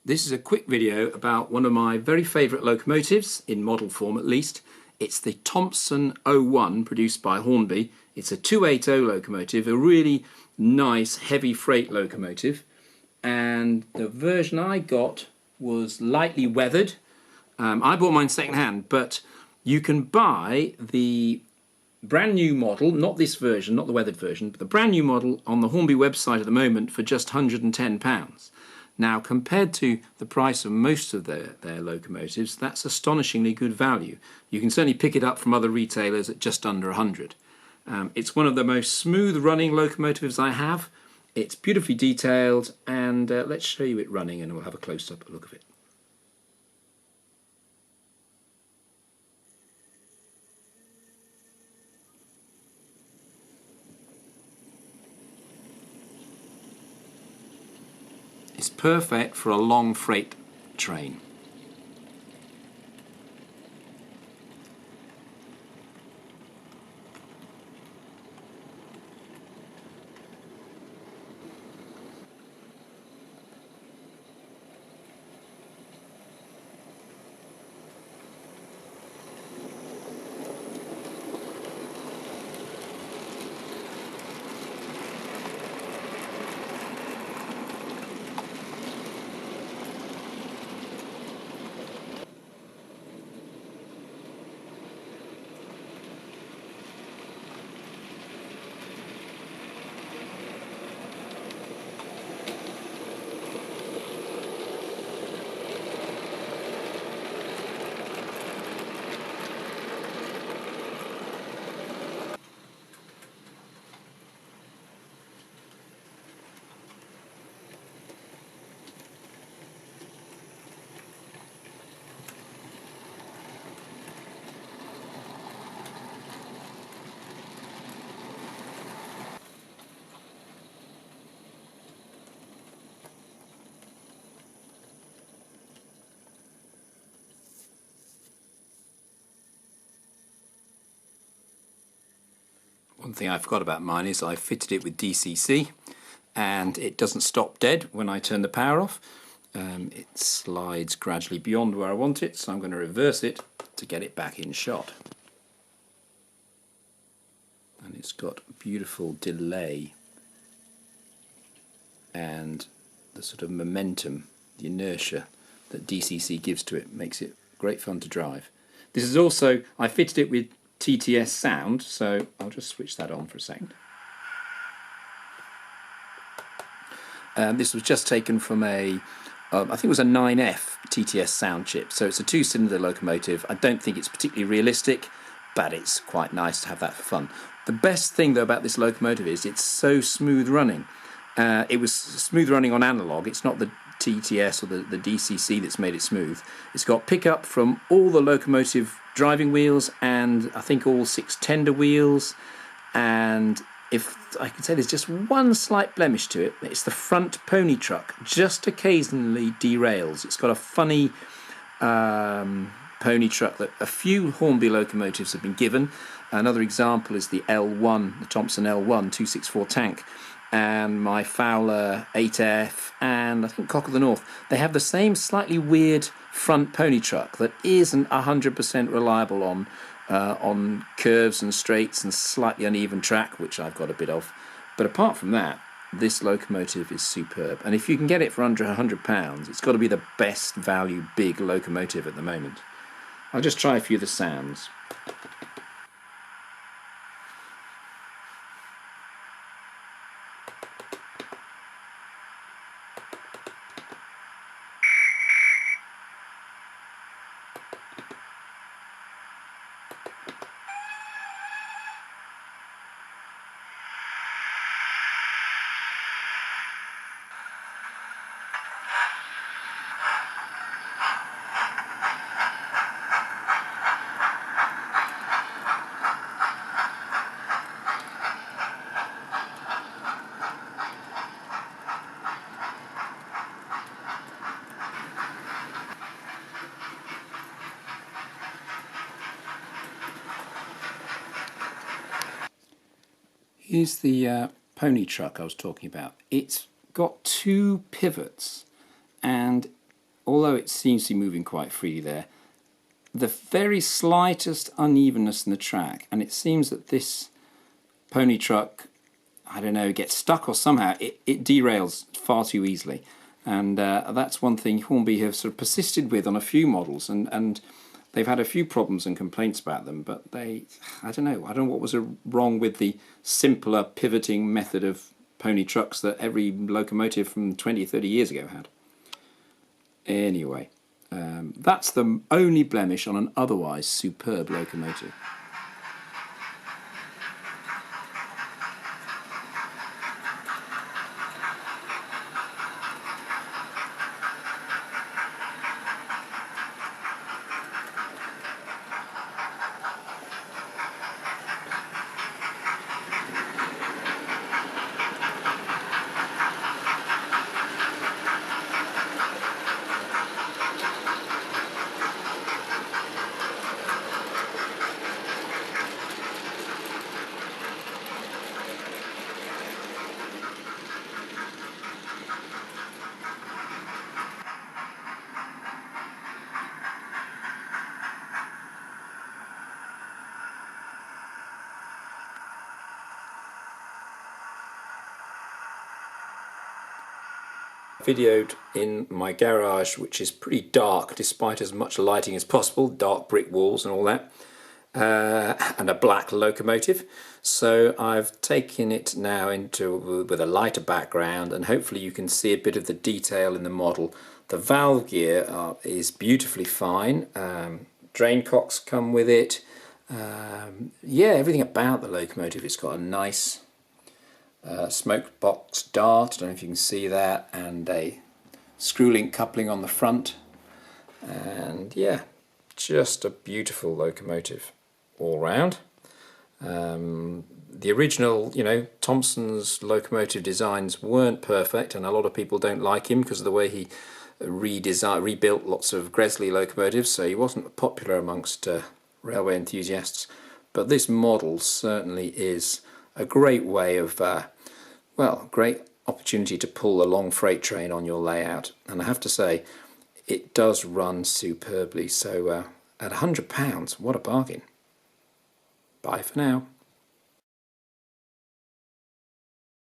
This is a quick video about one of my very favourite locomotives, in model form at least. It's the Thompson O1 produced by Hornby. It's a 280 locomotive, a really nice heavy freight locomotive. And the version I got was lightly weathered. I bought mine second hand, but you can buy the brand new model, not this version, not the weathered version, but the brand new model on the Hornby website at the moment for just £110. Now, compared to the price of most of their locomotives, that's astonishingly good value. You can certainly pick it up from other retailers at just under 100. It's one of the most smooth running locomotives I have. It's beautifully detailed, and let's show you it running and we'll have a close-up look of it. It's perfect for a long freight train. One thing I forgot about mine is I fitted it with DCC, and it doesn't stop dead when I turn the power off. It slides gradually beyond where I want it, so I'm going to reverse it to get it back in shot. And it's got beautiful delay, and the sort of momentum, the inertia that DCC gives to it makes it great fun to drive. This is also, I fitted it with TTS sound, so I'll just switch that on for a second. This was just taken from I think it was a 9F TTS sound chip, so it's a two-cylinder locomotive. I don't think it's particularly realistic, but it's quite nice to have that for fun. The best thing though about this locomotive is it's so smooth running. It was smooth running on analog. It's not the TTS or the DCC that's made it smooth. It's got pickup from all the locomotive driving wheels and I think all 6 tender wheels, and if I can say there's just one slight blemish to it, it's the front pony truck just occasionally derails. It's got a funny pony truck that a few Hornby locomotives have been given. Another example is the L1, the Thompson L1 264 tank, and my Fowler 8F, and I think Cock of the North. They have the same slightly weird front pony truck that isn't 100% reliable on curves and straights and slightly uneven track, which I've got a bit of. But apart from that, this locomotive is superb. And if you can get it for under £100, it's got to be the best value big locomotive at the moment. I'll just try a few of the sounds. Here's the pony truck I was talking about. It's got 2 pivots, and although it seems to be moving quite freely there, the very slightest unevenness in the track, and it seems that this pony truck, I don't know, gets stuck or somehow it derails far too easily. And that's one thing Hornby have sort of persisted with on a few models, and they've had a few problems and complaints about them, but I don't know what was wrong with the simpler pivoting method of pony trucks that every locomotive from 20 or 30 years ago had. Anyway, that's the only blemish on an otherwise superb locomotive. Videoed in my garage, which is pretty dark despite as much lighting as possible, dark brick walls and all that, and a black locomotive. So I've taken it now with a lighter background, and hopefully you can see a bit of the detail in the model. The valve gear is beautifully fine, drain cocks come with it. Yeah, everything about the locomotive, it's got a nice smoke box dart, I don't know if you can see that, and a screw link coupling on the front, and yeah, just a beautiful locomotive all round. The original, Thompson's locomotive designs weren't perfect, and a lot of people don't like him because of the way he rebuilt lots of Gresley locomotives, so he wasn't popular amongst railway enthusiasts. But this model certainly is a great way of, great opportunity to pull a long freight train on your layout. And I have to say, it does run superbly. So at £100, what a bargain. Bye for now.